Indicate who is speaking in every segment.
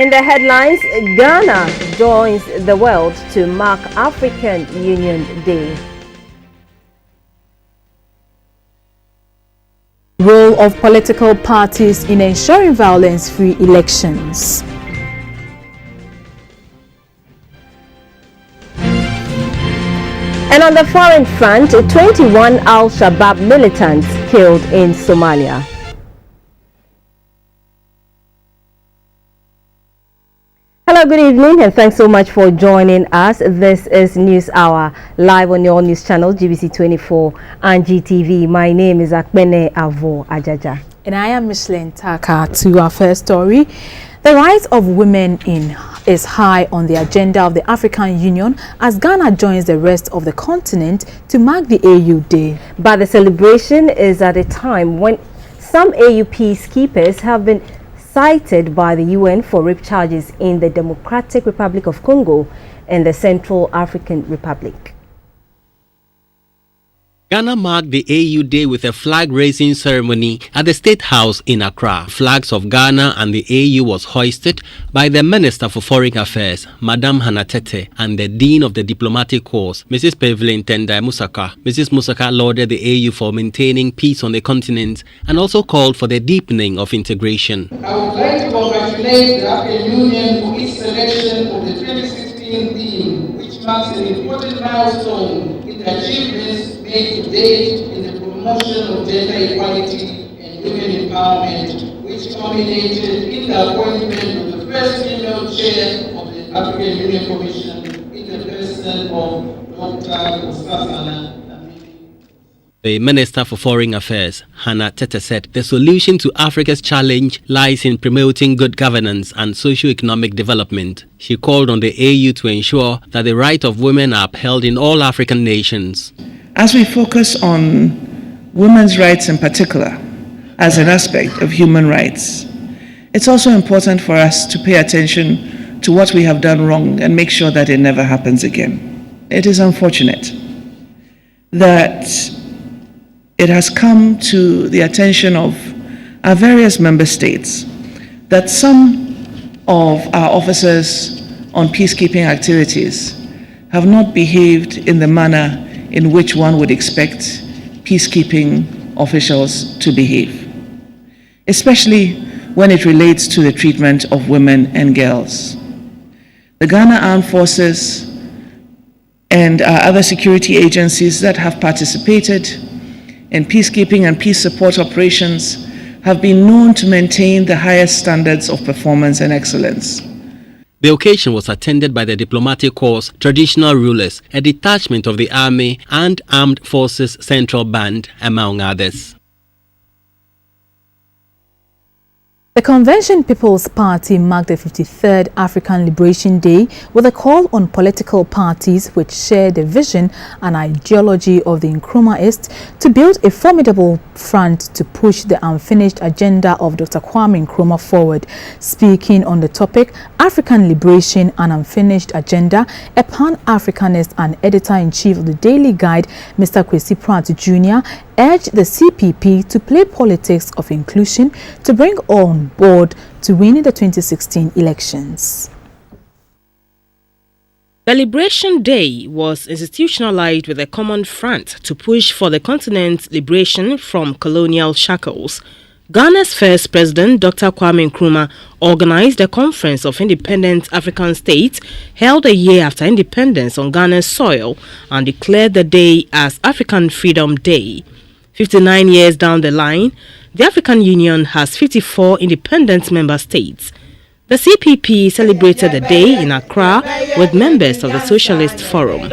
Speaker 1: In the headlines, Ghana joins the world to mark African Union Day.
Speaker 2: Role of political parties in ensuring violence-free elections.
Speaker 1: And on the foreign front, 21 Al-Shabaab militants killed in Somalia. Hello, good evening, and thanks so much for joining us. This is News Hour, live on your news channel, GBC24 and GTV. My name is Akbene Avo Ajaja.
Speaker 2: And I am Michelin Taka. To our first story, the rights of women is high on the agenda of the African Union as Ghana joins the rest of the continent to mark the AU Day.
Speaker 1: But the celebration is at a time when some AU peacekeepers have been cited by the UN for rape charges in the Democratic Republic of Congo and the Central African Republic.
Speaker 3: Ghana marked the AU Day with a flag-raising ceremony at the State House in Accra. Flags of Ghana and the AU was hoisted by the Minister for Foreign Affairs, Madame Hannah Tete, and the Dean of the Diplomatic Corps, Mrs. Pevlin Tendai Musaka. Mrs. Musaka lauded the AU for maintaining peace on the continent and also called for the deepening of integration.
Speaker 4: I would like to congratulate the African Union for its selection of the 2016 theme, which marks an important milestone in the achievements made to date in the promotion of gender equality and women empowerment, which culminated in the appointment of the first female chair of the African Union Commission in the person of Dr. Musafana.
Speaker 3: The Minister for Foreign Affairs, Hannah Tete, said the solution to Africa's challenge lies in promoting good governance and socio-economic development. She called on the AU to ensure that the rights of women are upheld in all African nations.
Speaker 5: As we focus on women's rights in particular as an aspect of human rights, it's also important for us to pay attention to what we have done wrong and make sure that it never happens again. It is unfortunate that it has come to the attention of our various member states that some of our officers on peacekeeping activities have not behaved in the manner in which one would expect peacekeeping officials to behave, especially when it relates to the treatment of women and girls. The Ghana Armed Forces and other security agencies that have participated in peacekeeping and peace support operations have been known to maintain the highest standards of performance and excellence.
Speaker 3: The occasion was attended by the Diplomatic Corps, traditional rulers, a detachment of the Army and Armed Forces Central Band, among others.
Speaker 2: The Convention People's Party marked the 53rd African Liberation Day with a call on political parties which share the vision and ideology of the Nkrumahist to build a formidable front to push the unfinished agenda of Dr. Kwame Nkrumah forward. Speaking on the topic, African Liberation and Unfinished Agenda, a Pan-Africanist and editor-in-chief of the Daily Guide, Mr. Kwesi Pratt Jr., urged the CPP to play politics of inclusion to bring on board to win the 2016 elections.
Speaker 6: The Liberation Day was institutionalized with a common front to push for the continent's liberation from colonial shackles. Ghana's first president, Dr. Kwame Nkrumah, organized a conference of independent African states held a year after independence on Ghana's soil and declared the day as African Freedom Day. 59 years down the line, the African Union has 54 independent member states. The CPP celebrated the day in Accra with members of the Socialist Forum.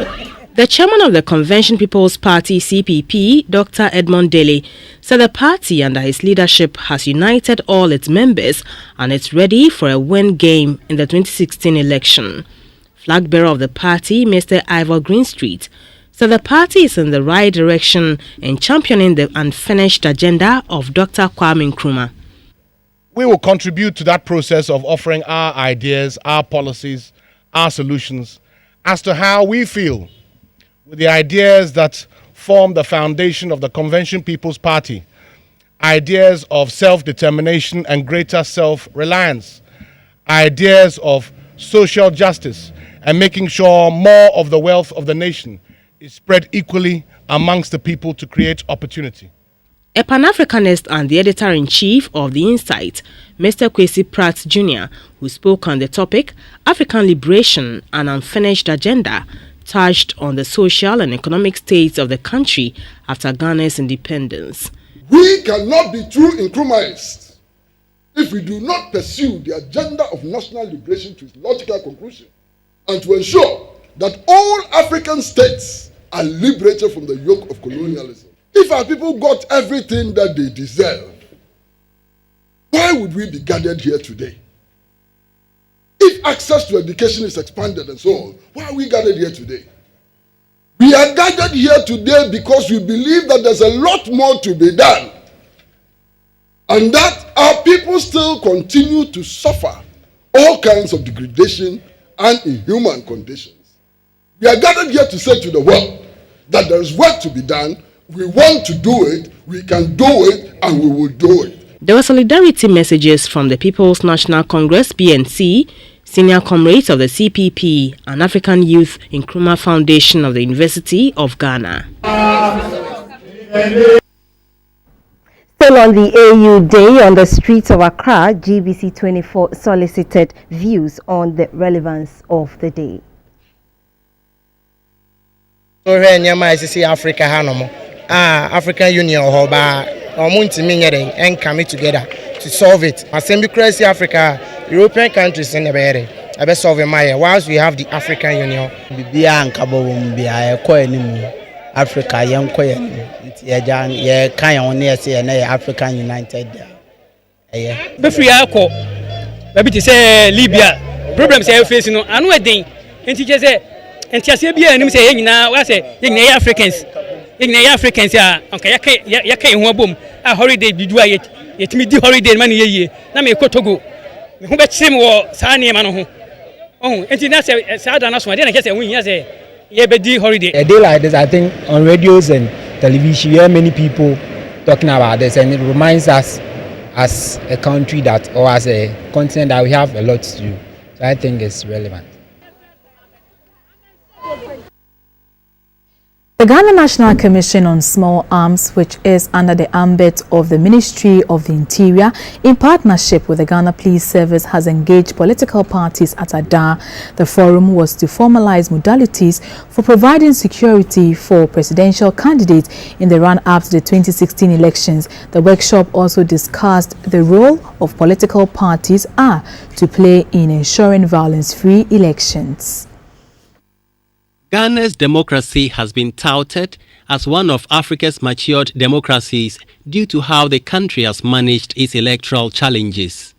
Speaker 6: The chairman of the Convention People's Party CPP, Dr. Edmond Dele, said the party under his leadership has united all its members and is ready for a win game in the 2016 election. Flag bearer of the party, Mr. Ivor Greenstreet, said the party is in the right direction in championing the unfinished agenda of Dr. Kwame Nkrumah.
Speaker 7: We will contribute to that process of offering our ideas, our policies, our solutions as to how we feel with the ideas that form the foundation of the Convention People's Party, ideas of self-determination and greater self-reliance, ideas of social justice and making sure more of the wealth of the nation is spread equally amongst the people to create opportunity.
Speaker 6: A Pan-Africanist and the editor-in-chief of The Insight, Mr. Kwesi Pratt Jr., who spoke on the topic, African Liberation, an Unfinished Agenda, touched on the social and economic states of the country after Ghana's independence.
Speaker 8: We cannot be true Nkrumahs if we do not pursue the agenda of national liberation to its logical conclusion and to ensure that all African states are liberated from the yoke of colonialism. If our people got everything that they deserve, why would we be gathered here today? If access to education is expanded and so on, why are we gathered here today? We are gathered here today because we believe that there's a lot more to be done and that our people still continue to suffer all kinds of degradation and inhuman conditions. We are gathered here to say to the world that there is work to be done. We want to do it, we can do it, and we will do it.
Speaker 6: There were solidarity messages from the People's National Congress, PNC, senior comrades of the CPP, and African Youth Nkrumah Foundation of the University of Ghana.
Speaker 1: Still on the AU Day on the streets of Accra, GBC24 solicited views on the relevance of the day.
Speaker 9: African Union hoba and coming together to solve it. Assembly Africa, European countries in the area. I be solve my whilst we have the African Union. Bibia and Cabo Bia Africa young African United.
Speaker 10: Be free alcohol. Maybe to say Libya problems are facing no anu edin. Enti je say enti ase bia anim say nyina wa say nyina Africans. Africans are okay. You can't home a holiday. Did you yet me do holiday money ye? Na me Togo. Who bet same or Sani Mano? Oh, and that's a sad and I didn't get a win. Yes, a be holiday.
Speaker 11: A day like this, I think on radios and television, you hear many people talking about this, and it reminds us as a country that, or as a continent, that we have a lot to do. So I think it's relevant.
Speaker 2: The Ghana National Commission on Small Arms, which is under the ambit of the Ministry of the Interior, in partnership with the Ghana Police Service, has engaged political parties at Ada. The forum was to formalize modalities for providing security for presidential candidates in the run-up to the 2016 elections. The workshop also discussed the role of political parties are to play in ensuring violence-free elections.
Speaker 3: Ghana's democracy has been touted as one of Africa's matured democracies due to how the country has managed its electoral challenges.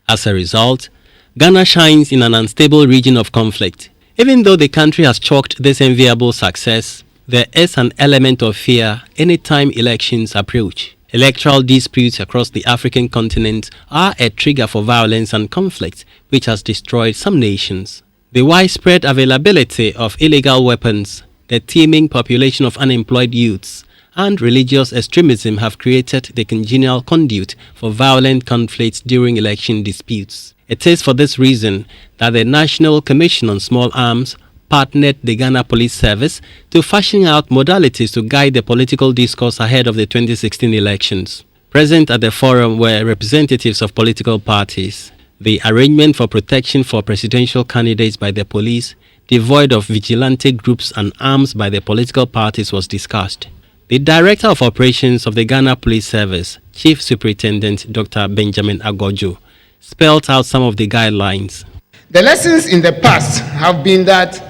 Speaker 3: As a result, Ghana shines in an unstable region of conflict. Even though the country has chalked this enviable success, there is an element of fear anytime elections approach. Electoral disputes across the African continent are a trigger for violence and conflict, which has destroyed some nations. The widespread availability of illegal weapons, the teeming population of unemployed youths, and religious extremism have created the congenial conduit for violent conflicts during election disputes. It is for this reason that the National Commission on Small Arms partnered the Ghana Police Service to fashion out modalities to guide the political discourse ahead of the 2016 elections. Present at the forum were representatives of political parties. The arrangement for protection for presidential candidates by the police, devoid of vigilante groups and arms by the political parties, was discussed. The Director of Operations of the Ghana Police Service, Chief Superintendent Dr. Benjamin Agojo, spelled out some of the guidelines.
Speaker 12: The lessons in the past have been that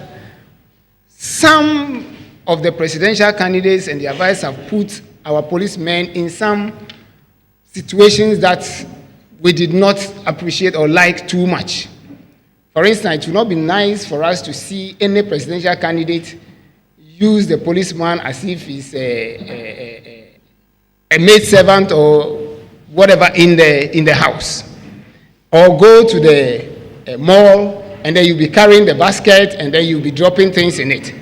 Speaker 12: some of the presidential candidates and their advisors have put our policemen in some situations that we did not appreciate or like too much. For instance, it would not be nice for us to see any presidential candidate use the policeman as if he's a maid servant or whatever in the house. Or go to the mall and then you'll be carrying the basket and then you'll be dropping things in it.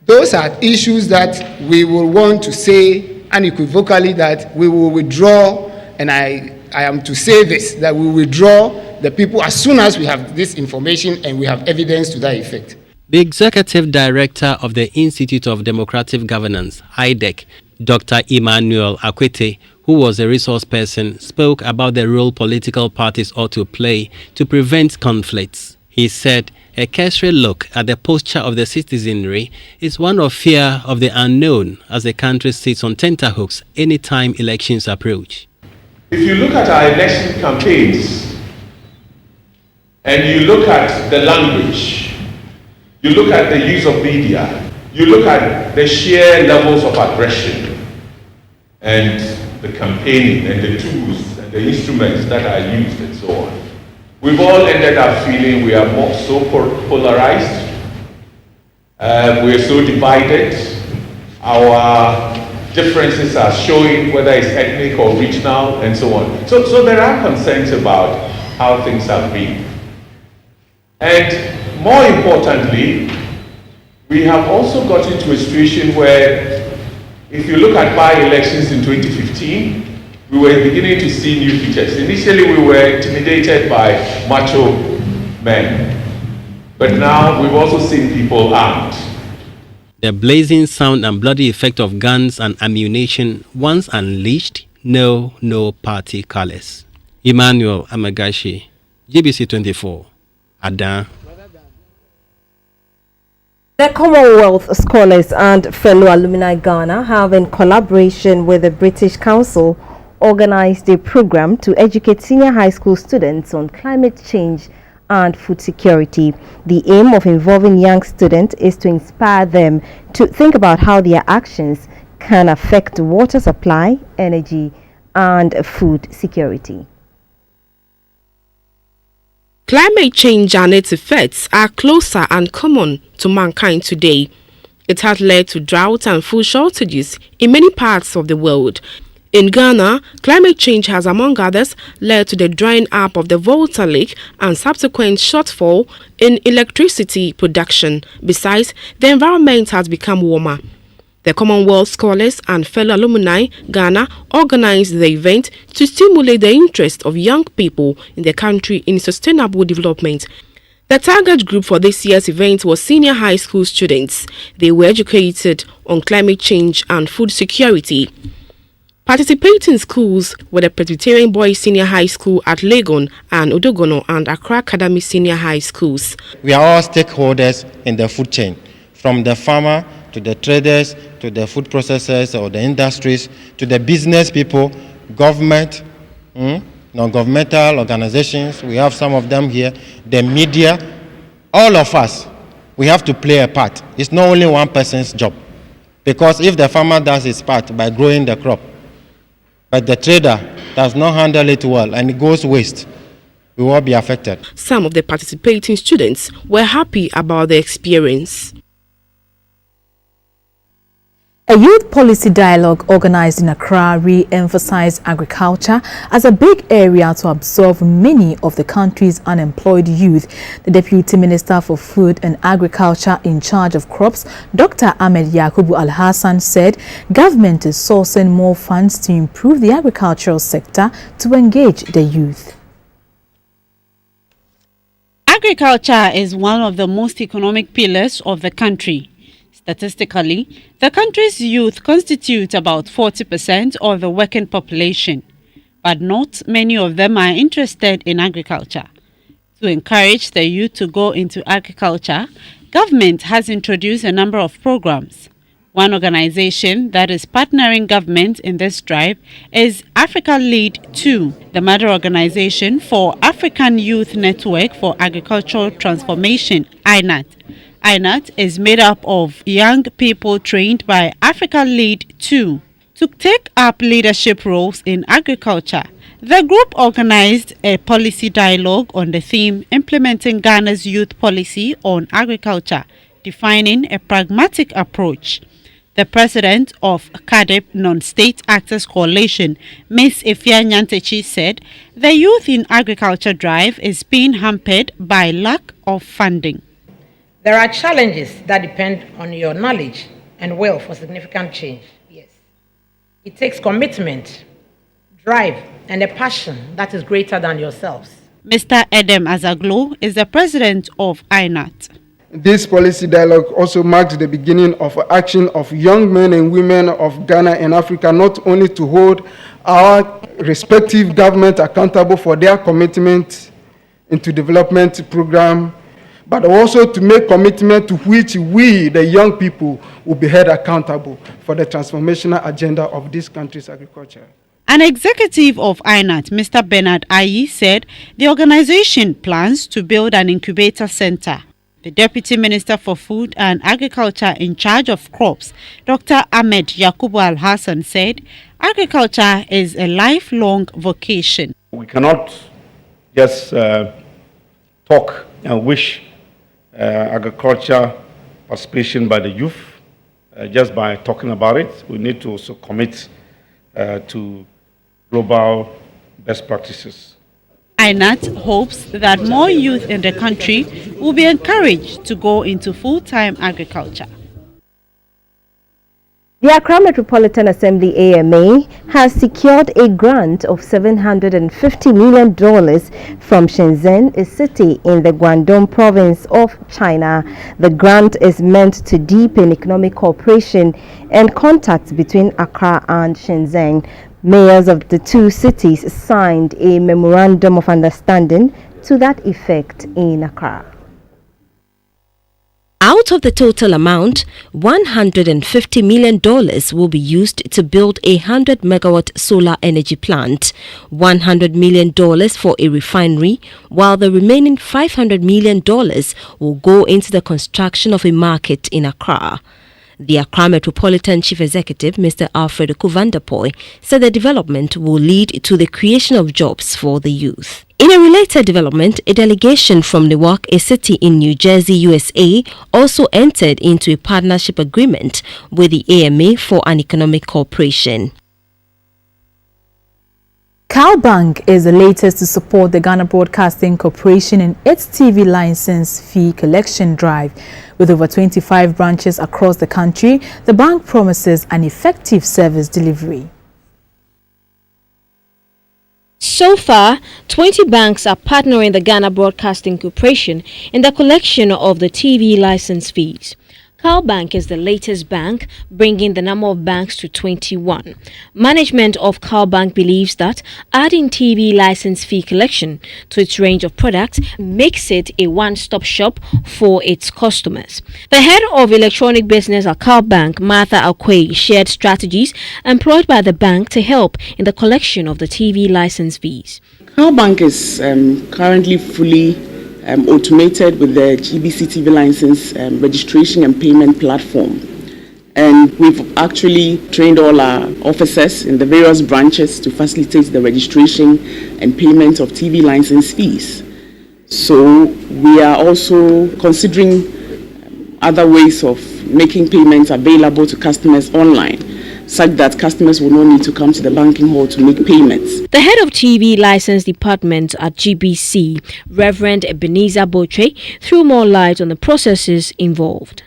Speaker 12: Those are issues that we will want to say unequivocally that we will withdraw, and I am to say this, that we withdraw the people as soon as we have this information and we have evidence to that effect.
Speaker 3: The Executive Director of the Institute of Democratic Governance, IDEC, Dr. Emmanuel Akwete, who was a resource person, spoke about the role political parties ought to play to prevent conflicts. He said a cursory look at the posture of the citizenry is one of fear of the unknown as the country sits on tenterhooks anytime elections approach.
Speaker 13: If you look at our election campaigns and you look at the language, you look at the use of media, you look at the sheer levels of aggression and the campaigning and the tools and the instruments that are used and so on, we've all ended up feeling we are more so polarized, we are so divided, our differences are showing whether it's ethnic or regional and so on. So there are concerns about how things have been. And more importantly, we have also got into a situation where if you look at by-elections in 2015, we were beginning to see new features. Initially, we were intimidated by macho men, but now we've also seen people armed.
Speaker 3: The blazing sound and bloody effect of guns and ammunition once unleashed, no party colors. Emmanuel Amagashi, GBC24, Adan.
Speaker 1: The Commonwealth Scholars and fellow alumni Ghana have, in collaboration with the British Council, organized a program to educate senior high school students on climate change and food security. The aim of involving young students is to inspire them to think about how their actions can affect water supply, energy, and food security.
Speaker 6: Climate change and its effects are closer and common to mankind today. It has led to drought and food shortages in many parts of the world. In Ghana, climate change has, among others, led to the drying up of the Volta Lake and subsequent shortfall in electricity production. Besides, the environment has become warmer. The Commonwealth Scholars and fellow alumni Ghana organized the event to stimulate the interest of young people in the country in sustainable development. The target group for this year's event was senior high school students. They were educated on climate change and food security. Participating schools were the Presbyterian Boys Senior High School at Legon and Odogono and Accra Academy Senior High Schools.
Speaker 9: We are all stakeholders in the food chain, from the farmer to the traders, to the food processors or the industries, to the business people, government, non-governmental organizations, we have some of them here, the media, all of us, we have to play a part. It's not only one person's job. Because if the farmer does his part by growing the crop, but the trader does not handle it well and it goes waste, we will be affected.
Speaker 6: Some of the participating students were happy about the experience.
Speaker 2: A youth policy dialogue organized in Accra re-emphasized agriculture as a big area to absorb many of the country's unemployed youth. The Deputy Minister for Food and Agriculture in charge of crops, Dr. Ahmed Yakubu Al-Hassan, said government is sourcing more funds to improve the agricultural sector to engage the youth.
Speaker 14: Agriculture is one of the most economic pillars of the country. Statistically, the country's youth constitute about 40% of the working population, but not many of them are interested in agriculture. To encourage the youth to go into agriculture, government has introduced a number of programs. One organization that is partnering government in this drive is Africa Lead 2, the mother organization for African Youth Network for Agricultural Transformation, INAT. INAT is made up of young people trained by Africa Lead 2 to take up leadership roles in agriculture. The group organized a policy dialogue on the theme Implementing Ghana's Youth Policy on Agriculture, defining a pragmatic approach. The president of CADEP Non-State Actors Coalition, Ms. Ifya Nyantechi, said the youth in agriculture drive is being hampered by lack of funding.
Speaker 15: There are challenges that depend on your knowledge and will for significant change. Yes. It takes commitment, drive, and a passion that is greater than yourselves.
Speaker 14: Mr. Edem Azaglo is the president of INAT.
Speaker 16: This policy dialogue also marks the beginning of action of young men and women of Ghana and Africa, not only to hold our respective government accountable for their commitment into development program, but also to make commitment to which we, the young people, will be held accountable for the transformational agenda of this country's agriculture.
Speaker 14: An executive of INAT, Mr. Bernard Ayi, said the organization plans to build an incubator center. The Deputy Minister for Food and Agriculture in charge of crops, Dr. Ahmed Yakubu Al-Hassan, said agriculture is a lifelong vocation.
Speaker 17: We cannot just talk and wish agriculture participation by the youth just by talking about it. We need to also commit to global best practices.
Speaker 14: INAT hopes that more youth in the country will be encouraged to go into full-time agriculture.
Speaker 1: The Accra Metropolitan Assembly AMA has secured a grant of $750 million from Shenzhen, a city in the Guangdong province of China. The grant is meant to deepen economic cooperation and contacts between Accra and Shenzhen. Mayors of the two cities signed a memorandum of understanding to that effect in Accra.
Speaker 18: Out of the total amount, $150 million will be used to build a 100-megawatt solar energy plant, $100 million for a refinery, while the remaining $500 million will go into the construction of a market in Accra. The Accra Metropolitan Chief Executive, Mr. Alfred Kuvandapoy, said the development will lead to the creation of jobs for the youth. In a related development, a delegation from Newark, a city in New Jersey, USA, also entered into a partnership agreement with the AMA for an economic cooperation.
Speaker 2: CalBank is the latest to support the Ghana Broadcasting Corporation in its TV license fee collection drive. With over 25 branches across the country, the bank promises an effective service delivery.
Speaker 19: So far, 20 banks are partnering the Ghana Broadcasting Corporation in the collection of the TV license fees. CalBank is the latest bank, bringing the number of banks to 21. Management of CalBank believes that adding TV license fee collection to its range of products makes it a one-stop shop for its customers. The head of electronic business at CalBank, Martha Akwe, shared strategies employed by the bank to help in the collection of the TV license fees.
Speaker 20: CalBank is currently fully automated with the GBC24 license registration and payment platform. And we've actually trained all our officers in the various branches to facilitate the registration and payment of TV license fees. So we are also considering other ways of making payments available to customers online, such that customers will not need to come to the banking hall to make payments.
Speaker 19: The head of TV license department at GBC, Reverend Ebenezer Botre, threw more light on the processes involved.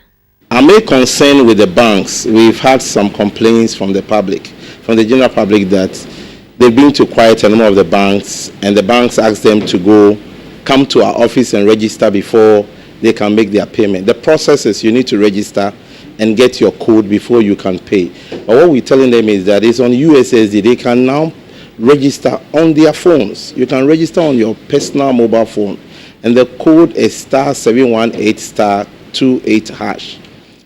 Speaker 21: I'm very concerned with the banks. We've had some complaints from the public, from the general public, that they've been to quite a number of the banks, and the banks ask them to come to our office and register before they can make their payment. The process is you need to register and get your code before you can pay. But what we're telling them is that it's on USSD. They can now register on their phones. You can register on your personal mobile phone. And the code is *718*28#.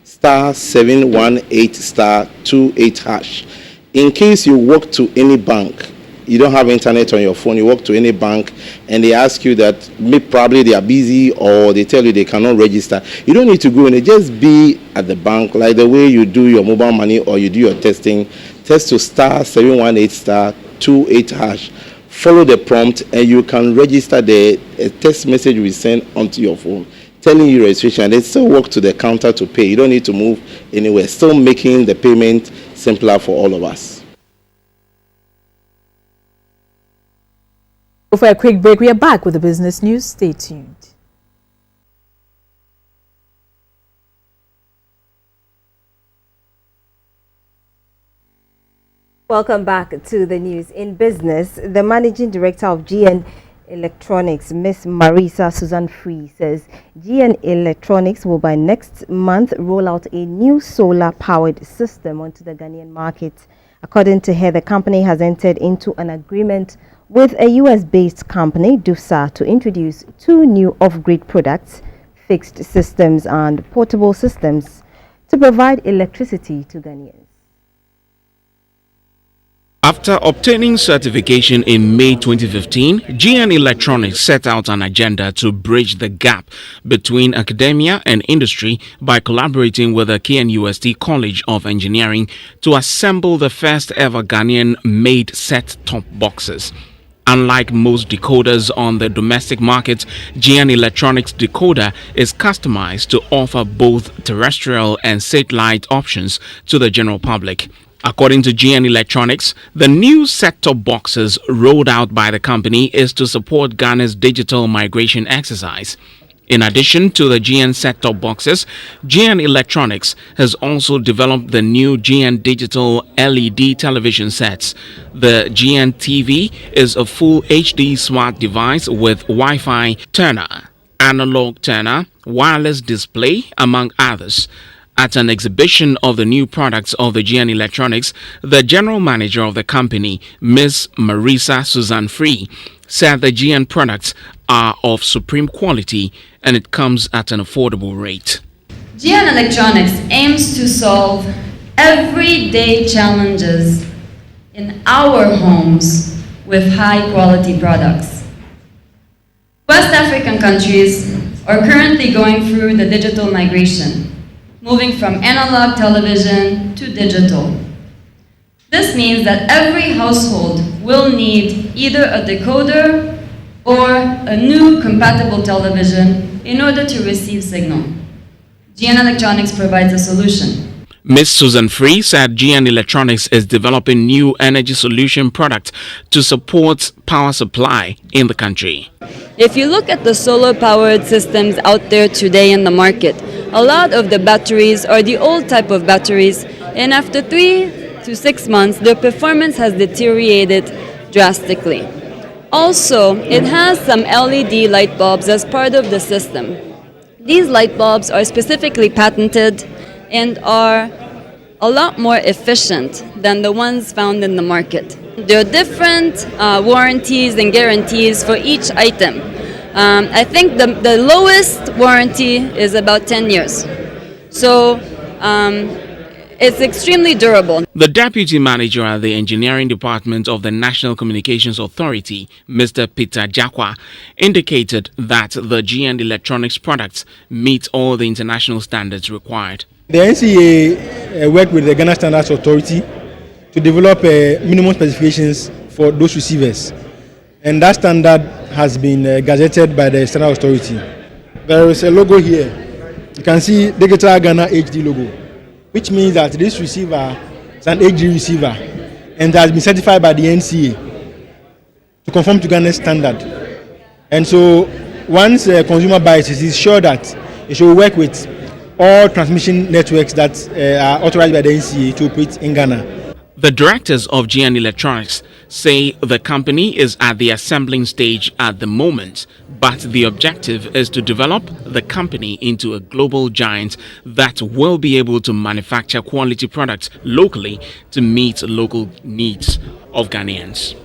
Speaker 21: *718*28#. In case you walk to any bank, you don't have internet on your phone, you walk to any bank and they ask you that probably they are busy or they tell you they cannot register, you don't need to go in. Just be at the bank like the way you do your mobile money or you do your testing. Test to *718*28#. Follow the prompt and you can register. A text message will send onto your phone telling you registration, and they still walk to the counter to pay. You don't need to move anywhere. Still making the payment simpler for all of us.
Speaker 2: For a quick break, we are back with the business news. Stay tuned.
Speaker 1: Welcome back to the news. In business, the managing director of GN Electronics, Ms. Marisa Susan Free, says GN Electronics will by next month roll out a new solar-powered system onto the Ghanaian market. According to her, the company has entered into an agreement with a US-based company, DUSA, to introduce 2 new off-grid products, fixed systems and portable systems, to provide electricity to Ghanaians.
Speaker 4: After obtaining certification in May 2015, GN Electronics set out an agenda to bridge the gap between academia and industry by collaborating with the KNUST College of Engineering to assemble the first ever Ghanaian-made set-top boxes. Unlike most decoders on the domestic market, GN Electronics decoder is customized to offer both terrestrial and satellite options to the general public. According to GN Electronics, the new set-top boxes rolled out by the company is to support Ghana's digital migration exercise. In addition to the GN set-top boxes, GN Electronics has also developed the new GN Digital LED television sets. The GN TV is a full HD smart device with Wi-Fi turner, analog turner, wireless display, among others. At an exhibition of the new products of the GN Electronics, the general manager of the company, Ms. Marisa Susan Free, said the GN products are of supreme quality and it comes at an affordable rate.
Speaker 22: GN Electronics aims to solve everyday challenges in our homes with high-quality products. West African countries are currently going through the digital migration, moving from analog television to digital. This means that every household will need either a decoder or a new compatible television in order to receive signal. GN Electronics provides a solution.
Speaker 4: Ms. Susan Free said GN Electronics is developing new energy solution products to support power supply in the country.
Speaker 23: If you look at the solar-powered systems out there today in the market, a lot of the batteries are the old type of batteries, and after 3 to 6 months, their performance has deteriorated drastically. Also, it has some LED light bulbs as part of the system. These light bulbs are specifically patented and are a lot more efficient than the ones found in the market. There are different warranties and guarantees for each item. I think the lowest warranty is about 10 years. So it's extremely durable.
Speaker 4: The deputy manager at the engineering department of the National Communications Authority, Mr. Peter Jakwa, indicated that the GN Electronics products meet all the international standards required.
Speaker 24: The NCA worked with the Ghana Standards Authority to develop minimum specifications for those receivers. And that standard has been gazetted by the Standard Authority. There is a logo here. You can see Digital Ghana HD logo, which means that this receiver is an HD receiver and has been certified by the NCA to conform to Ghana's standard. And so once a consumer buys it, is sure that it should work with all transmission networks that are authorized by the NCA to operate in Ghana.
Speaker 4: The directors of GN Electronics say the company is at the assembling stage at the moment, but the objective is to develop the company into a global giant that will be able to manufacture quality products locally to meet local needs of Ghanaians.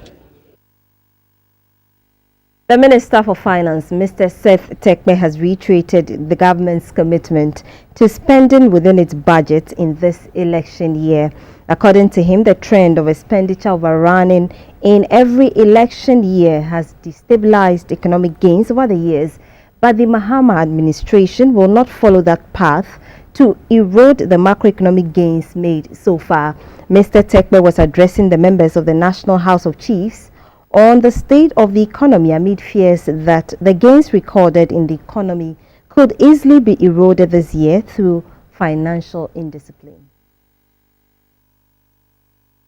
Speaker 1: The Minister for Finance, Mr. Seth Tekpe, has reiterated the government's commitment to spending within its budget in this election year. According to him, the trend of expenditure overrunning in every election year has destabilized economic gains over the years, but the Mahama administration will not follow that path to erode the macroeconomic gains made so far. Mr. Tekpe was addressing the members of the National House of Chiefs on the state of the economy amid fears that the gains recorded in the economy could easily be eroded this year through financial indiscipline.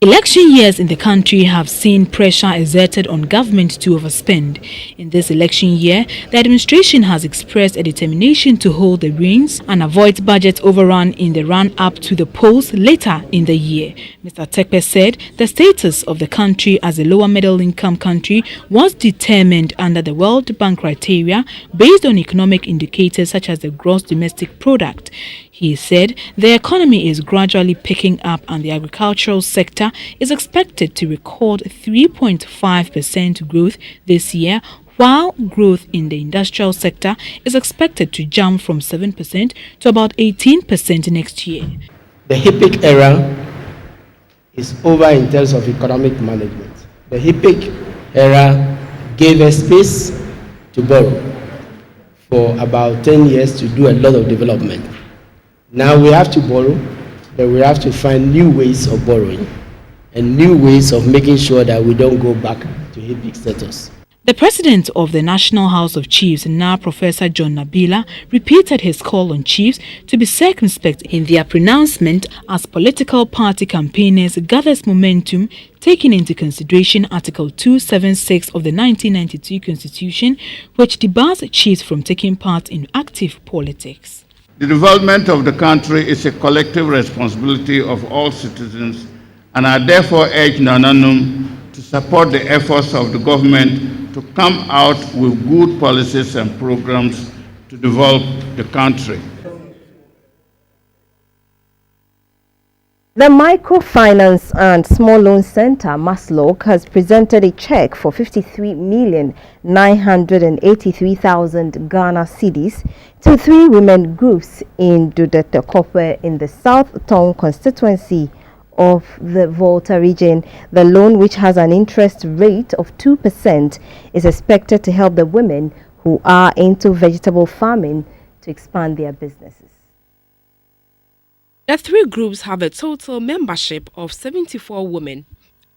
Speaker 2: Election years in the country have seen pressure exerted on government to overspend. In this election year, the administration has expressed a determination to hold the reins and avoid budget overrun in the run-up to the polls later in the year. Mr. Tekpe said the status of the country as a lower middle-income country was determined under the World Bank criteria based on economic indicators such as the gross domestic product. He said the economy is gradually picking up and the agricultural sector is expected to record 3.5% growth this year, while growth in the industrial sector is expected to jump from 7% to about 18% next year.
Speaker 5: The HIPIC era is over in terms of economic management. The HIPIC era gave us space to borrow for about 10 years to do a lot of development. Now we have to borrow, but we have to find new ways of borrowing and new ways of making sure that we don't go back to HIPIC status.
Speaker 2: The president of the National House of Chiefs, now Professor John Nabila, repeated his call on chiefs to be circumspect in their pronouncement as political party campaigners gathers momentum, taking into consideration Article 276 of the 1992 Constitution, which debars chiefs from taking part in active politics.
Speaker 7: The development of the country is a collective responsibility of all citizens, and I therefore urge Nananum to support the efforts of the government to come out with good policies and programs to develop the country.
Speaker 1: The Microfinance and Small Loan Center, MASLOC, has presented a check for 53,983,000 Ghana cedis to 3 women groups in Dudetekope in the South Tong constituency of the Volta region. The loan, which has an interest rate of 2%, is expected to help the women who are into vegetable farming to expand their businesses.
Speaker 6: The 3 groups have a total membership of 74 women.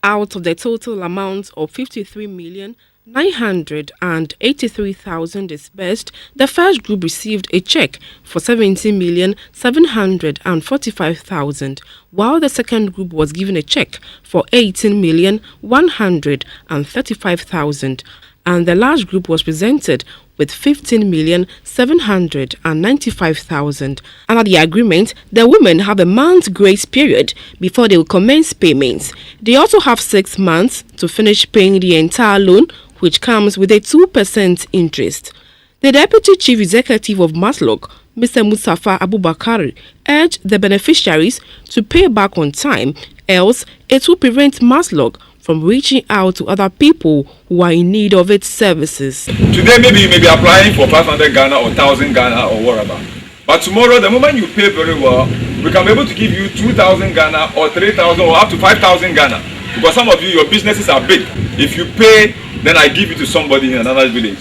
Speaker 6: Out of the total amount of 53,983,000 disbursed, the first group received a check for 70,745,000, while the second group was given a check for 18,135,000, and the last group was presented with 15,795,000. Under the agreement, the women have a month's grace period before they will commence payments. They also have 6 months to finish paying the entire loan, which comes with a 2% interest. The Deputy Chief Executive of MASLOC, Mr. Mustafa Abubakar, urged the beneficiaries to pay back on time, else it will prevent MASLOC from reaching out to other people who are in need of its services.
Speaker 8: Today, maybe you may be applying for 500 Ghana or 1,000 Ghana or whatever. But tomorrow, the moment you pay very well, we can be able to give you 2,000 Ghana or 3,000 or up to 5,000 Ghana. Because some of you, your businesses are big. If you pay, then I give it to somebody in another village.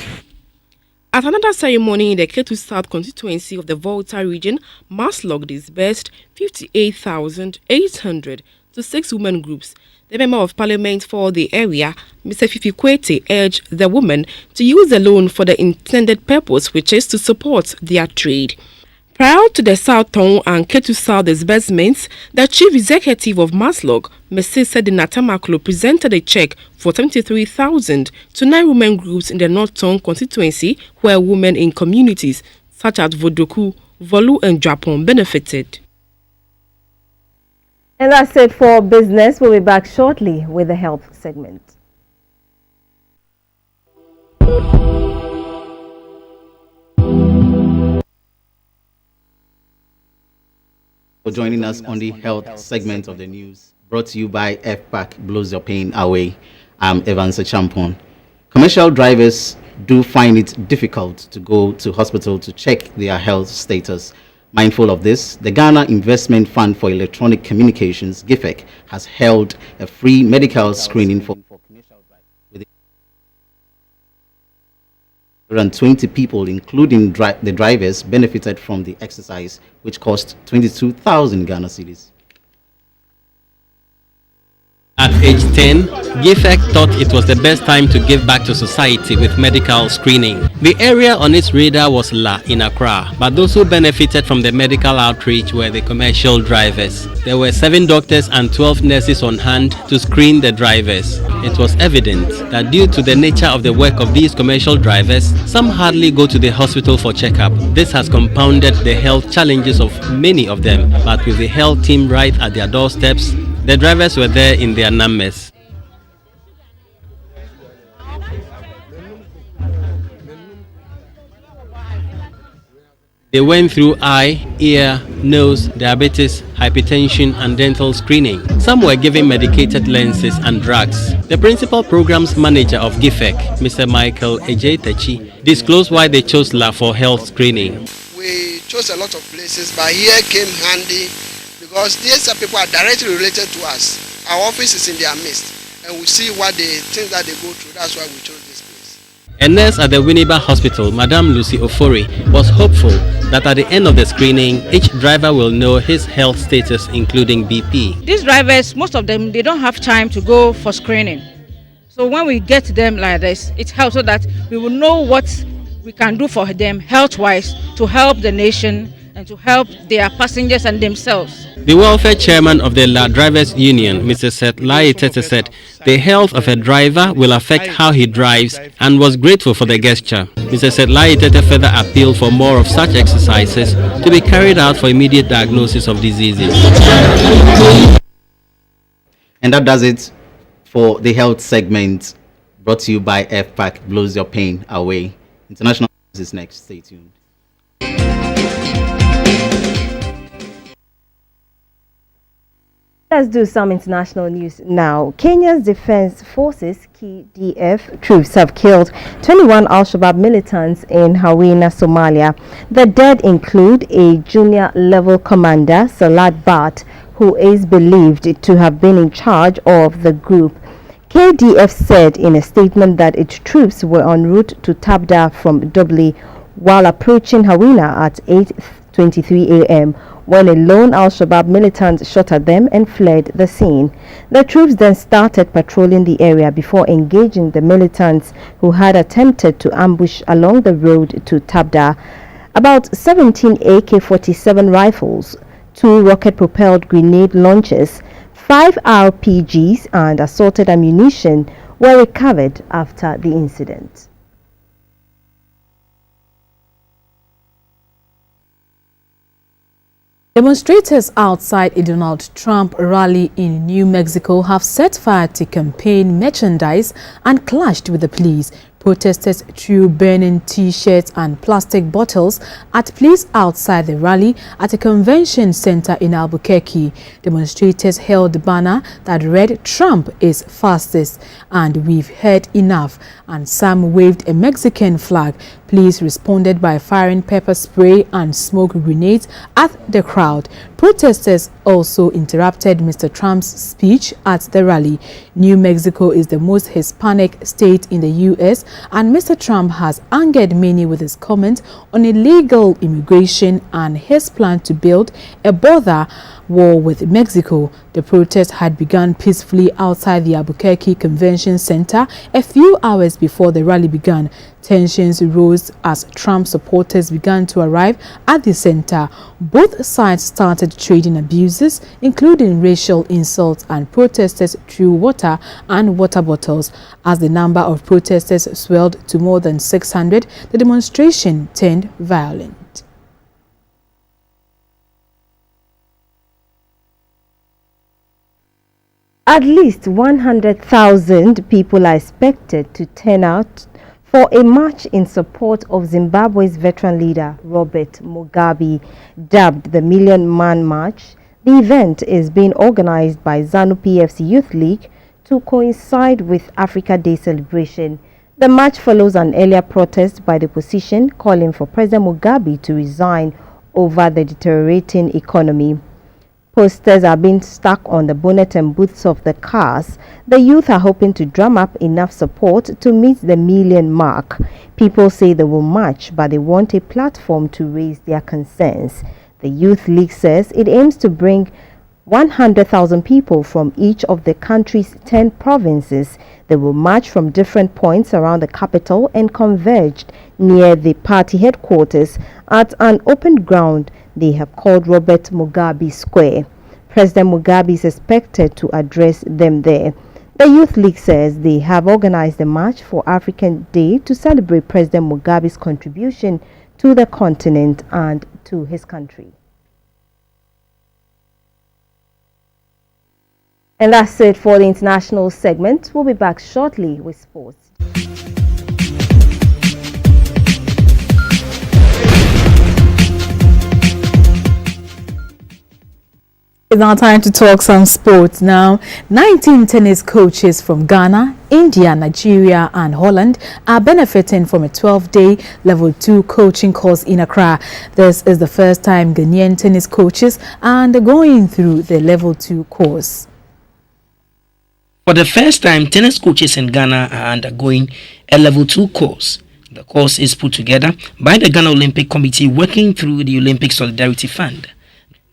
Speaker 6: At another ceremony in the Ketu South constituency of the Volta region, MASLOC disbursed 58,800 to 6 women groups. The Member of Parliament for the area, Mr. Fifi Kwete, urged the women to use the loan for the intended purpose, which is to support their trade. Prior to the South Tong and Ketu South disbursements, the Chief Executive of MASLOC, Mrs. Sedina Tamaklo, presented a check for 73,000 to 9 women groups in the North Tong constituency, where women in communities such as Vodoku, Volu and Japon benefited.
Speaker 1: And that's it for business. We'll be back shortly with the health segment.
Speaker 10: For joining us on the health segment of the news, brought to you by FPAC Blows Your Pain Away. I'm Evans Champon. Commercial drivers do find it difficult to go to hospital to check their health status. Mindful of this, the Ghana Investment Fund for Electronic Communications, GIFEC, has held a free medical screening for commercial drivers. 120 people, including the drivers, benefited from the exercise, which cost 22,000 Ghana cedis.
Speaker 3: At age 10, GIFEC thought it was the best time to give back to society with medical screening. The area on its radar was La in Accra, but those who benefited from the medical outreach were the commercial drivers. There were 7 doctors and 12 nurses on hand to screen the drivers. It was evident that due to the nature of the work of these commercial drivers, some hardly go to the hospital for checkup. This has compounded the health challenges of many of them, but with the health team right at their doorsteps, the drivers were there in their numbers. They went through eye, ear, nose, diabetes, hypertension and dental screening. Some were given medicated lenses and drugs. The principal programs manager of GIFEC, Mr. Michael Ejetechi, disclosed why they chose La for health screening.
Speaker 11: We chose a lot of places, but here came handy because these people are directly related to us. Our office is in their midst and we see what they think that they go through. That's why we chose this place.
Speaker 3: A nurse at the Winneba Hospital, Madame Lucy Ofori, was hopeful that at the end of the screening, each driver will know his health status, including BP.
Speaker 12: These drivers, most of them, they don't have time to go for screening. So when we get them like this, it helps so that we will know what we can do for them health-wise to help the nation and to help their passengers and themselves.
Speaker 3: The welfare chairman of the La Drivers Union, Mr. Seth Laitete, said the health of a driver will affect how he drives and was grateful for the gesture. Mr. Seth Laitete further appealed for more of such exercises to be carried out for immediate diagnosis of diseases.
Speaker 10: And that does it for the health segment, brought to you by FPAC Blows Your Pain Away. International news is next. Stay tuned.
Speaker 1: Let's do some international news now. Kenya's Defense Forces, KDF troops have killed 21 Al-Shabaab militants in Hawina, Somalia. The dead include a junior-level commander, Salat Bat, who is believed to have been in charge of the group. KDF said in a statement that its troops were en route to Tabda from Dobli while approaching Hawina at 8:23 a.m. when a lone Al-Shabaab militant shot at them and fled the scene. The troops then started patrolling the area before engaging the militants who had attempted to ambush along the road to Tabda. About 17 AK-47 rifles, 2 rocket-propelled grenade launchers, 5 RPGs and assorted ammunition were recovered after the incident.
Speaker 2: Demonstrators outside a Donald Trump rally in New Mexico have set fire to campaign merchandise and clashed with the police. Protesters threw burning T-shirts and plastic bottles at police outside the rally at a convention center in Albuquerque. Demonstrators held a banner that read "Trump is fastest" and "We've heard enough," and some waved a Mexican flag. Police responded by firing pepper spray and smoke grenades at the crowd. Protesters also interrupted Mr. Trump's speech at the rally. New Mexico is the most Hispanic state in the U.S., and Mr. Trump has angered many with his comments on illegal immigration and his plan to build a border war with Mexico. The protest had begun peacefully outside the Albuquerque Convention Center a few hours before the rally began. Tensions rose as Trump supporters began to arrive at the center. Both sides started trading abuses, including racial insults, and protesters threw water and water bottles. As the number of protesters swelled to more than 600, the demonstration turned violent.
Speaker 1: At least 100,000 people are expected to turn out for a march in support of Zimbabwe's veteran leader, Robert Mugabe, dubbed the Million Man March. The event is being organized by ZANU-PF's Youth League to coincide with Africa Day celebration. The march follows an earlier protest by the opposition calling for President Mugabe to resign over the deteriorating economy. Posters are being stuck on the bonnet and booths of the cars. The youth are hoping to drum up enough support to meet the million mark. People say they will march, but they want a platform to raise their concerns. The Youth League says it aims to bring 100,000 people from each of the country's 10 provinces. They will march from different points around the capital and converged near the party headquarters at an open ground they have called Robert Mugabe Square. President Mugabe is expected to address them there. The Youth League says they have organized a march for African Day to celebrate President Mugabe's contribution to the continent and to his country. And that's it for the international segment. We'll be back shortly with sports.
Speaker 2: It's now time to talk some sports now. 19 tennis coaches from Ghana, India, Nigeria and Holland are benefiting from a 12-day Level 2 coaching course in Accra. This is the first time Ghanaian tennis coaches are undergoing through the Level 2 course.
Speaker 9: For the first time, tennis coaches in Ghana are undergoing a Level 2 course. The course is put together by the Ghana Olympic Committee working through the Olympic Solidarity Fund.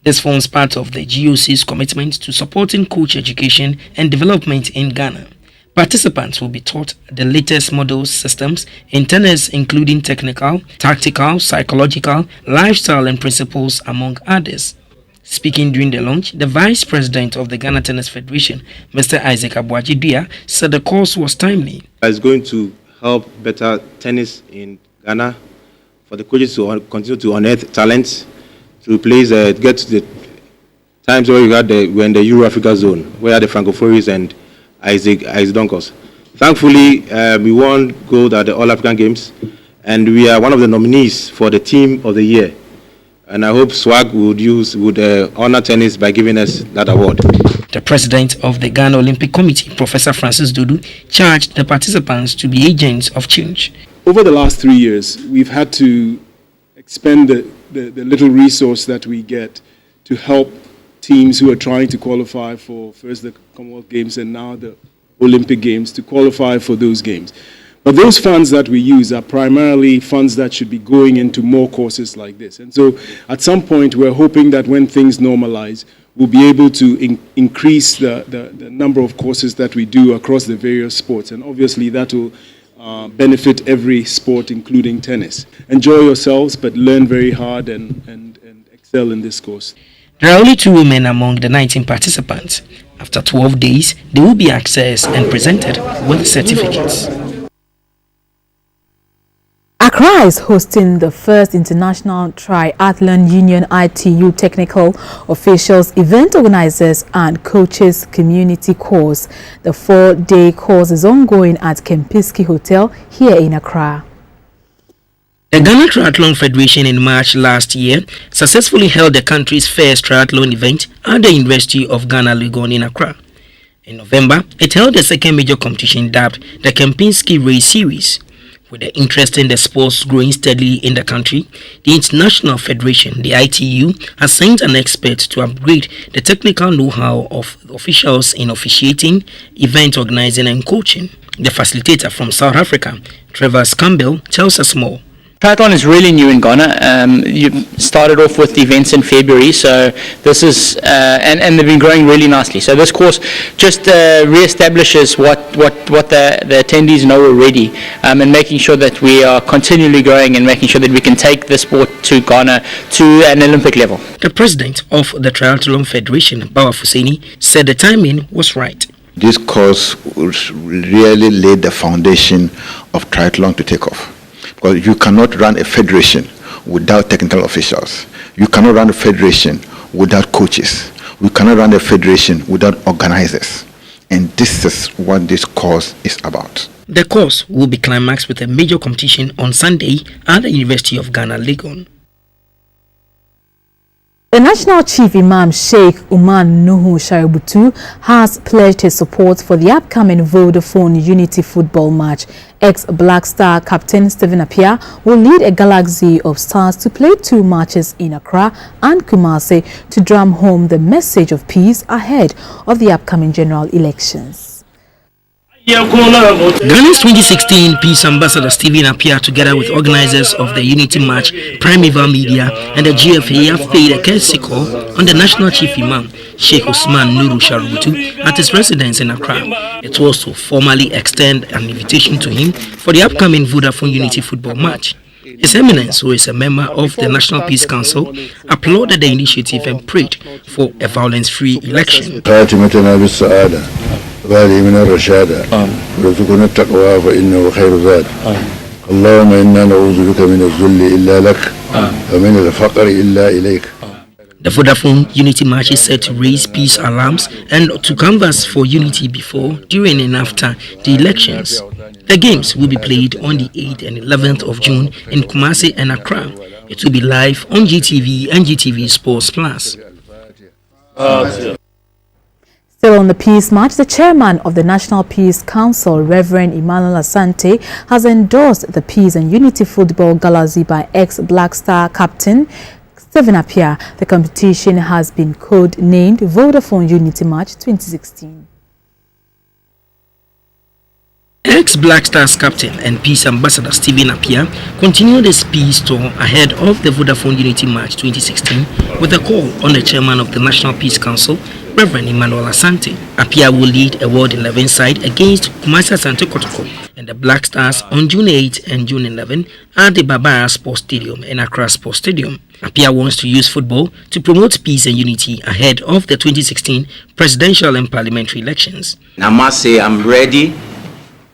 Speaker 9: This forms part of the GOC's commitment to supporting coach education and development in Ghana. Participants will be taught the latest models systems in tennis, including technical, tactical, psychological, lifestyle and principles, among others. Speaking during the launch, the Vice President of the Ghana Tennis Federation, Mr. Isaac Abuajidua, said the course was timely.
Speaker 13: It's going to help better tennis in Ghana, for the coaches to continue to unearth talents, to replace, get to the times where we're in the Euro-Africa zone, where the Francophones and Isaac Donkos. Thankfully, we won gold at the All-African Games, and we are one of the nominees for the Team of the Year. And I hope SWAG would honor tennis by giving us that award.
Speaker 9: The president of the Ghana Olympic Committee, Professor Francis Dudu, charged the participants to be agents of change.
Speaker 15: Over the last 3 years, we've had to expend the little resource that we get to help teams who are trying to qualify for first the Commonwealth Games and now the Olympic Games to qualify for those games. But those funds that we use are primarily funds that should be going into more courses like this. And so at some point, we're hoping that when things normalize, we'll be able to increase the number of courses that we do across the various sports. And obviously that will benefit every sport, including tennis. Enjoy yourselves, but learn very hard and excel in this course.
Speaker 9: There are only 2 women among the 19 participants. After 12 days, they will be accessed and presented with certificates.
Speaker 2: Accra is hosting the first International Triathlon Union ITU Technical Officials, Event Organizers and Coaches Community Course. The 4-day course is ongoing at Kempinski Hotel here in Accra.
Speaker 9: The Ghana Triathlon Federation in March last year successfully held the country's first triathlon event at the University of Ghana Legon in Accra. In November, it held the second major competition dubbed the Kempinski Race Series. With the interest in the sports growing steadily in the country, the International Federation, the ITU, has sent an expert to upgrade the technical know-how of officials in officiating, event organizing and coaching. The facilitator from South Africa, Trevor Campbell, tells us more.
Speaker 16: Triathlon is really new in Ghana. You started off with the events in February, so this is and they've been growing really nicely. So this course just reestablishes what the attendees know already, and making sure that we are continually growing and making sure that we can take the sport to Ghana to an Olympic level.
Speaker 9: The president of the Triathlon Federation, Bawa Fuseni, said the timing was right.
Speaker 25: This course really laid the foundation of triathlon to take off. Because you cannot run a federation without technical officials. You cannot run a federation without coaches. We cannot run a federation without organizers. And this is what this course is about.
Speaker 9: The course will be climaxed with a major competition on Sunday at the University of Ghana, Legon.
Speaker 2: The National Chief Imam Sheikh Umar Nuhu Shaributu has pledged his support for the upcoming Vodafone Unity football match. Ex-Black Star captain Stephen Appiah will lead a galaxy of stars to play 2 matches in Accra and Kumasi to drum home the message of peace ahead of the upcoming general elections.
Speaker 9: Ghana's 2016 Peace Ambassador Stephen Appiah, together with organizers of the Unity March, Primeval Media, and the GFA, have paid a courtesy call on the National Chief Imam, Sheikh Usman Nuru Sharubutu, at his residence in Accra. It was to formally extend an invitation to him for the upcoming Vodafone Unity football match. His Eminence, who is a member of the National Peace Council, applauded the initiative and prayed for a violence-free election.
Speaker 14: من الرشاد ورزقنا التقوى فإنه خير زاد اللهم إنا نعوذ بك من الذل إلا لك ومن الفقر إلا إليك.
Speaker 9: The Vodafone Unity March is set to raise peace alarms and to canvass for unity before, during and after the elections. The games will be played on the 8th and 11th of June in Kumasi and Accra. It will be live on GTV and GTV Sports Plus.
Speaker 2: Still on the Peace March, the chairman of the National Peace Council, Reverend Emmanuel Asante, has endorsed the Peace and Unity Football Galaxy by ex-Black Star captain Stephen Appiah. The competition has been code-named Vodafone Unity March 2016.
Speaker 9: Ex-Black Stars captain and Peace Ambassador Stephen Appiah continued his peace tour ahead of the Vodafone Unity March 2016 with a call on the chairman of the National Peace Council, Reverend Emmanuel Asante. Appiah will lead a World 11 side against Kumasi Asante Kotoko and the Black Stars on June 8 and June 11 at the Babara Sports Stadium and Accra Sports Stadium. Appiah wants to use football to promote peace and unity ahead of the 2016 presidential and parliamentary elections.
Speaker 17: I must say I'm ready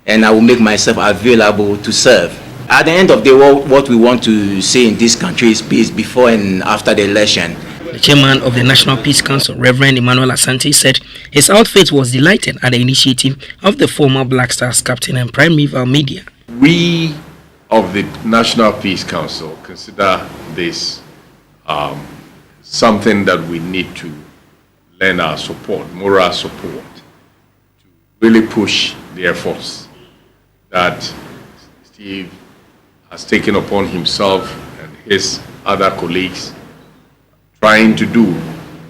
Speaker 17: and I will make myself available to serve. At the end of the day, what we want to see in this country is peace before and after the election.
Speaker 9: The chairman of the National Peace Council, Reverend Emmanuel Asante, said his outfit was delighted at the initiative of the former Black Stars captain and Primeval Media.
Speaker 18: We of the National Peace Council consider this something that we need to lend our support, moral support, to really push the efforts that Steve has taken upon himself and his other colleagues trying to do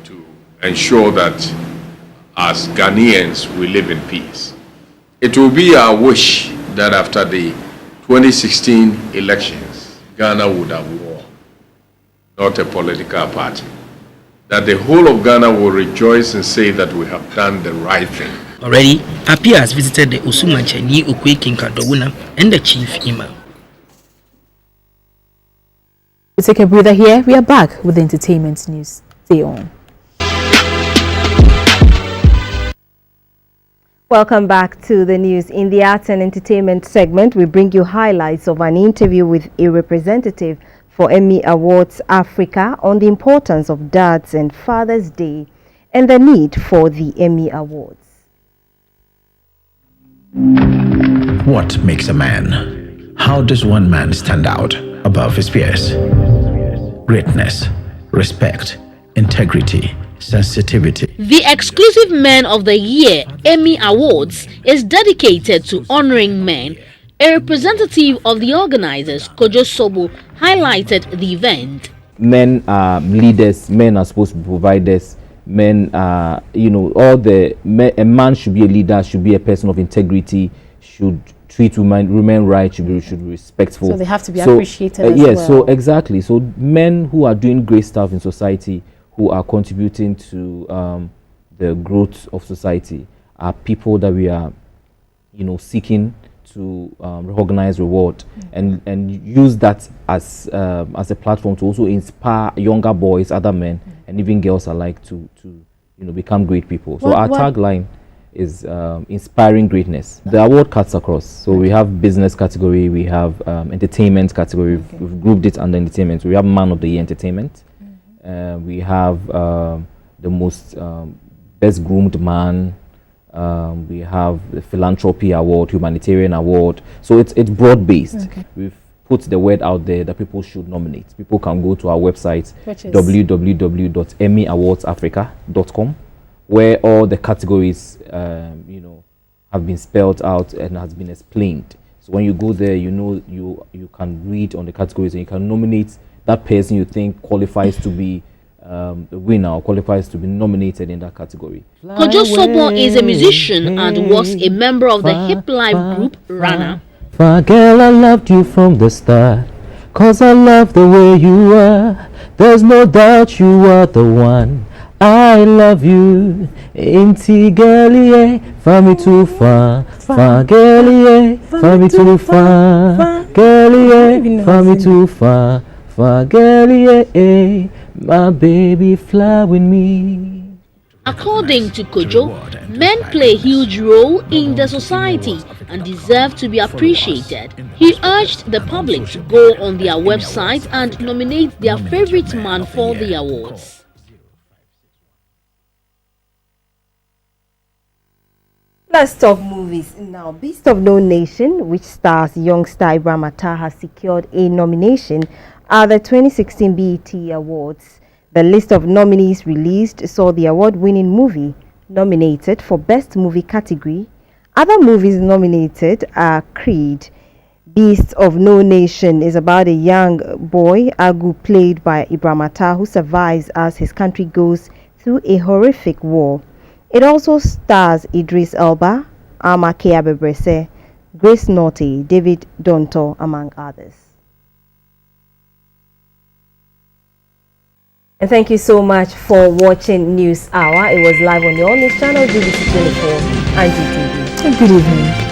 Speaker 18: to ensure that as Ghanaians we live in peace. It will be our wish that after the 2016 elections, Ghana would have won, not a political party. That the whole of Ghana will rejoice and say that we have done the right thing.
Speaker 9: Already, Appiah has visited the Osumanchani Okwe Kinkadowuna and the Chief Imam.
Speaker 2: We take a breather here. We are back with the entertainment news. Stay on.
Speaker 1: Welcome back to the news. In the arts and entertainment segment, we bring you highlights of an interview with a representative for Emmy Awards Africa on the importance of Dads and Father's Day and the need for the Emmy Awards.
Speaker 19: What makes a man? How does one man stand out above his peers? Greatness, respect, integrity, sensitivity.
Speaker 20: The exclusive Men of the Year Emmy Awards is dedicated to honoring men. A representative of the organizers, Kojo Sobo, highlighted the event.
Speaker 26: Men are leaders, men are supposed to be providers, men are, a man should be a leader, should be a person of integrity, should treat women right, should be respectful.
Speaker 2: So they have to be appreciated as
Speaker 26: yes, well. So exactly. So men who are doing great stuff in society, who are contributing to the growth of society, are people that we are, seeking to recognize, reward, and use that as a platform to also inspire younger boys, other men, and even girls alike to become great people. So our tagline is inspiring greatness. The award cuts across. So we have business category, we have entertainment category. We've grouped it under entertainment. So we have Man of the Year Entertainment. We have the most best groomed man. We have the Philanthropy Award, Humanitarian Award. So it's broad-based. Okay. We've put the word out there that people should nominate. People can go to our website, www.emmyawardsafrica.com, where all the categories, have been spelled out and has been explained. So when you go there, you can read on the categories and you can nominate that person you think qualifies to be the winner or qualifies to be nominated in that category.
Speaker 20: Kojo Sobo is a musician and was a member of the hip life group Rana.
Speaker 26: Girl, I loved you from the start, 'cause I love the way you are. There's no doubt you are the one. I love you. Inti girlie, fami too far. Far girlie, fami too far. Girlie, fami too far. Far girlie, my baby fly with me.
Speaker 20: According to Kojo, men play a huge role in the society and deserve to be appreciated. He urged the public to go on their website and nominate their favorite man for the awards.
Speaker 1: Let's talk movies now. Beast of No Nation, which stars young star Ibrahim Atta, has secured a nomination at the 2016 BET Awards. The list of nominees released saw the award-winning movie nominated for Best Movie category. Other movies nominated are Creed. Beast of No Nation is about a young boy, Agu, played by Ibrahim Atta, who survives as his country goes through a horrific war. It also stars Idris Elba, Amake Abebrese, Grace Naughty, David Donto, among others. And thank you so much for watching News Hour. It was live on your news channel, GBC24 and GTV.
Speaker 2: Good evening.